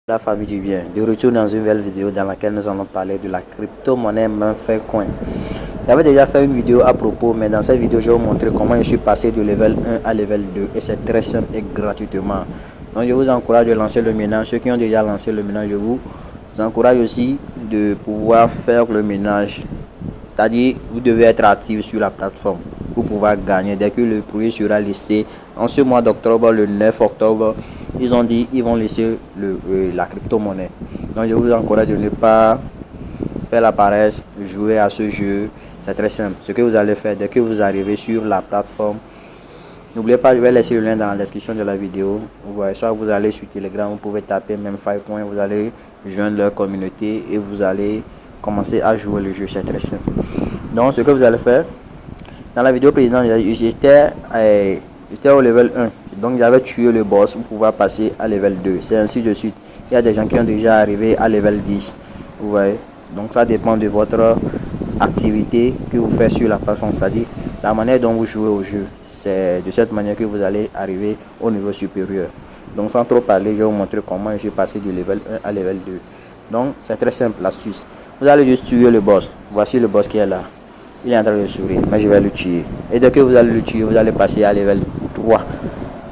La famille du bien, de retour dans une nouvelle vidéo dans laquelle nous allons parler de la crypto-monnaie Coin. J'avais déjà fait une vidéo à propos, mais dans cette vidéo, je vais vous montrer comment je suis passé de level 1 à level 2 et c'est très simple et gratuitement. Donc, je vous encourage de lancer le ménage. Ceux qui ont déjà lancé le ménage, je vous encourage aussi de pouvoir faire le ménage. C'est-à-dire, vous devez être actif sur la plateforme pour pouvoir gagner dès que le produit sera listé. En ce mois d'octobre, le 9 octobre, ils ont dit qu'ils vont laisser la crypto-monnaie. Donc, je vous encourage de ne pas faire la paresse, jouer à ce jeu. C'est très simple. Ce que vous allez faire dès que vous arrivez sur la plateforme, n'oubliez pas, je vais laisser le lien dans la description de la vidéo. Vous voyez, soit vous allez sur Telegram, vous pouvez taper même Coin, vous allez joindre leur communauté et vous allez commencer à jouer le jeu. C'est très simple. Donc, ce que vous allez faire, dans la vidéo précédente, j'étais au level 1. Donc, j'avais tué le boss pour pouvoir passer à level 2. C'est ainsi de suite. Il y a des gens qui ont déjà arrivé à level 10. Vous voyez. Donc, ça dépend de votre activité que vous faites sur la plateforme. C'est-à-dire la manière dont vous jouez au jeu. C'est de cette manière que vous allez arriver au niveau supérieur. Donc, sans trop parler, je vais vous montrer comment je suis passé du level 1 à level 2. Donc, c'est très simple, l'astuce. Vous allez juste tuer le boss. Voici le boss qui est là. Il est en train de sourire, mais je vais le tuer. Et dès que vous allez le tuer, vous allez passer à level 3.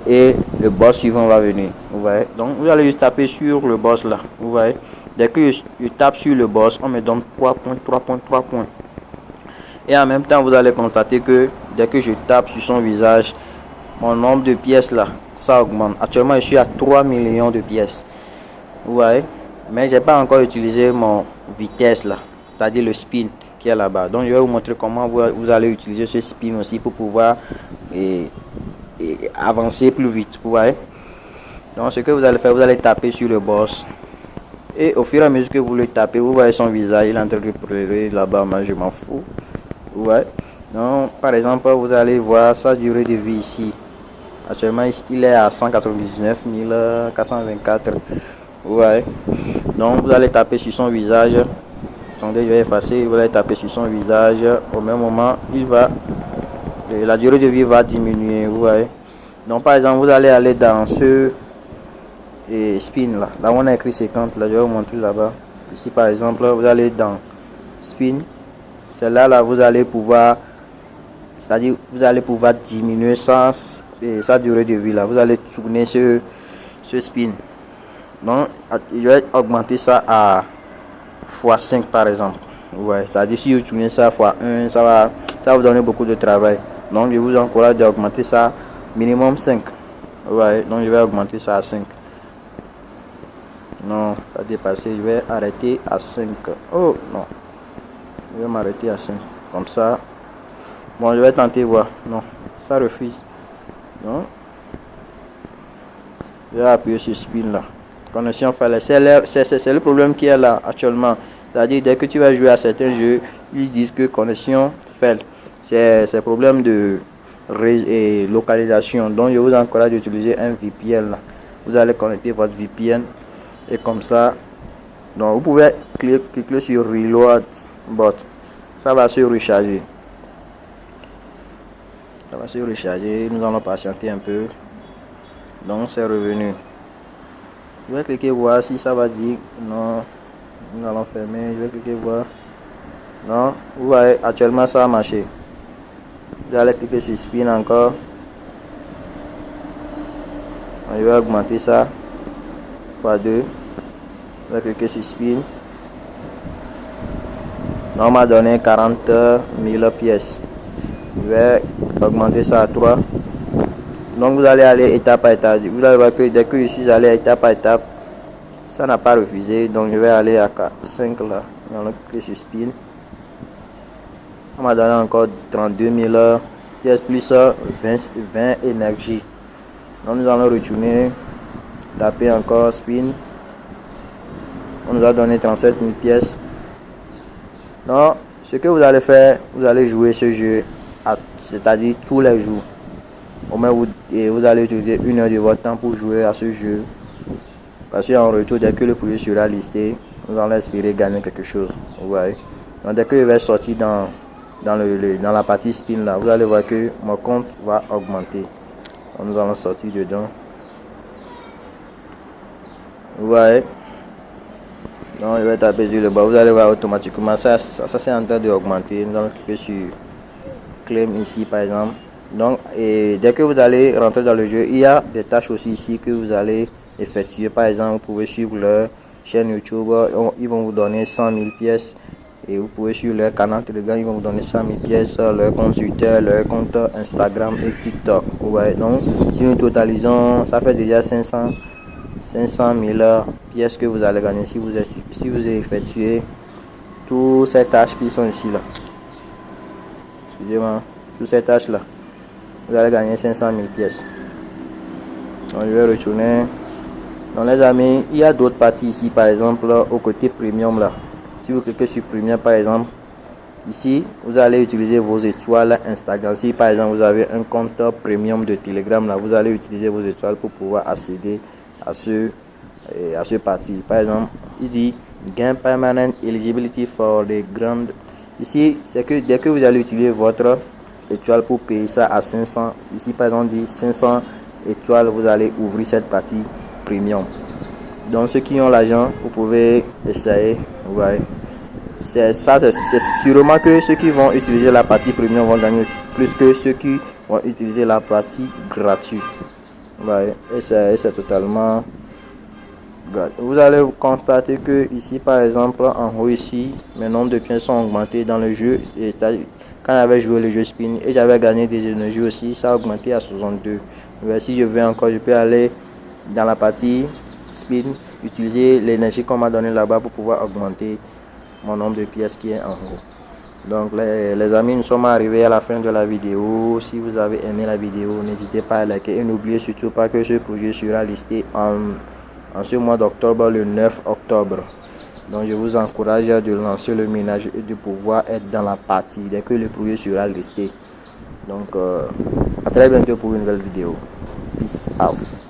Et le boss suivant va venir. Vous voyez. Donc, vous allez juste taper sur le boss là. Vous voyez. Dès que je tape sur le boss, on me donne 3 points, 3 points, 3 points. Et en même temps, vous allez constater que dès que je tape sur son visage, mon nombre de pièces là, ça augmente. Actuellement, je suis à 3 millions de pièces. Vous voyez. Mais j'ai pas encore utilisé mon vitesse là, c'est-à-dire le spin qui est là-bas. Donc je vais vous montrer comment vous allez utiliser ce spin aussi pour pouvoir avancer plus vite. Vous voyez. Donc ce que vous allez faire, vous allez taper sur le boss. Et au fur et à mesure que vous le tapez, vous voyez son visage, il est en train de pleurer là-bas, moi je m'en fous. Vous voyez. Donc par exemple, vous allez voir sa durée de vie ici. Actuellement, il est à 199 424. Vous voyez. Donc vous allez taper sur son visage. Attendez, je vais effacer. Vous allez taper sur son visage. Au même moment, la durée de vie va diminuer. Vous voyez. Donc par exemple, vous allez aller dans ce spin là. Là où on a écrit 50. Là, je vais vous montrer là-bas. Ici par exemple, vous allez dans spin. Celle-là, là, vous allez pouvoir, c'est-à-dire vous allez pouvoir diminuer sa durée de vie là. Vous allez tourner ce spin. Donc, je vais augmenter ça à x5 par exemple. Ouais, c'est-à-dire si vous tournez ça x1, ça va vous donner beaucoup de travail. Donc, je vous encourage d'augmenter ça minimum 5. Ouais, donc je vais augmenter ça à 5. Non, ça a dépassé. Je vais arrêter à 5. Oh non, je vais m'arrêter à 5. Comme ça. Bon, je vais tenter voir. Non, ça refuse. Non. Je vais appuyer sur spin là. Connexion fallait. C'est le problème qui est là actuellement. C'est-à-dire, dès que tu vas jouer à certains jeux, ils disent que connexion fail. C'est problème de localisation. Donc, je vous encourage d'utiliser un VPN. Là. Vous allez connecter votre VPN et comme ça. Donc, vous pouvez cliquer sur Reload Bot. Ça va se recharger. Ça va se recharger. Nous allons patienter un peu. Donc, c'est revenu. Je vais cliquer voir si ça va dire non. Nous allons fermer. Je vais cliquer voir. Non. Vous voyez, actuellement ça a marché. Je vais aller cliquer sur spin encore. Je vais augmenter ça par 2. Je vais cliquer sur spin. Non, on m'a donné 40 000 pièces. Je vais augmenter ça à 3. Donc vous allez aller étape par étape. Vous allez voir que dès que je suis allé étape par étape, ça n'a pas refusé. Donc je vais aller à 5 là. On va cliquer sur spin. On m'a donné encore 32 000 pièces plus 20 énergie. Donc nous allons retourner. Taper encore spin. On nous a donné 37 000 pièces. Donc ce que vous allez faire, vous allez jouer ce jeu, c'est-à-dire tous les jours. Au moins vous allez utiliser 1 heure de votre temps pour jouer à ce jeu. Parce qu'en retour, dès que le produit sera listé, nous allons espérer gagner quelque chose. Vous voyez. Donc dès que je vais sortir dans la partie spin là, vous allez voir que mon compte va augmenter. Donc, nous allons sortir dedans. Vous voyez. Donc je vais taper sur le bas, vous allez voir automatiquement ça c'est en train d'augmenter. Nous allons cliquer sur claim ici par exemple. Donc et dès que vous allez rentrer dans le jeu, il y a des tâches aussi ici que vous allez effectuer. Par exemple, vous pouvez suivre leur chaîne YouTube, ils vont vous donner 100 000 pièces. Et vous pouvez suivre leur canal Telegram, ils vont vous donner 100 000 pièces, leur compte Twitter, leur compte Instagram et TikTok. Ouais, donc si nous totalisons, ça fait déjà 500 000 pièces que vous allez gagner si vous effectuez toutes ces tâches qui sont ici là. Excusez-moi, toutes ces tâches là, vous allez gagner 500 000 pièces. Donc je vais retourner. Donc les amis, il y a d'autres parties ici, par exemple au côté premium là. Si vous cliquez sur premium par exemple, ici vous allez utiliser vos étoiles Instagram. Si par exemple vous avez un compte premium de Telegram là, vous allez utiliser vos étoiles pour pouvoir accéder à ce parti. Par exemple, il dit gain permanent eligibility for the grand. Ici c'est que dès que vous allez utiliser votre étoile pour payer ça à 500, ici par exemple dit 500 étoiles, vous allez ouvrir cette partie premium. Donc ceux qui ont l'argent, vous pouvez essayer. Ouais. C'est sûrement que ceux qui vont utiliser la partie premium vont gagner plus que ceux qui vont utiliser la partie gratuite. Ouais. Et c'est totalement gratuit. Vous allez constater que ici par exemple en haut ici, mes nombres de points sont augmentés dans le jeu. Et quand j'avais joué le jeu spin et j'avais gagné des énergies aussi, ça a augmenté à 62. Ouais, si je veux encore, je peux aller dans la partie spin, utiliser l'énergie qu'on m'a donné là-bas pour pouvoir augmenter mon nombre de pièces qui est en haut. Donc les amis, nous sommes arrivés à la fin de la vidéo. Si vous avez aimé la vidéo, n'hésitez pas à liker et n'oubliez surtout pas que ce projet sera listé en ce mois d'octobre, le 9 octobre. Donc je vous encourage de lancer le ménage et de pouvoir être dans la partie dès que le projet sera listé. Donc à très bientôt pour une nouvelle vidéo. Peace out.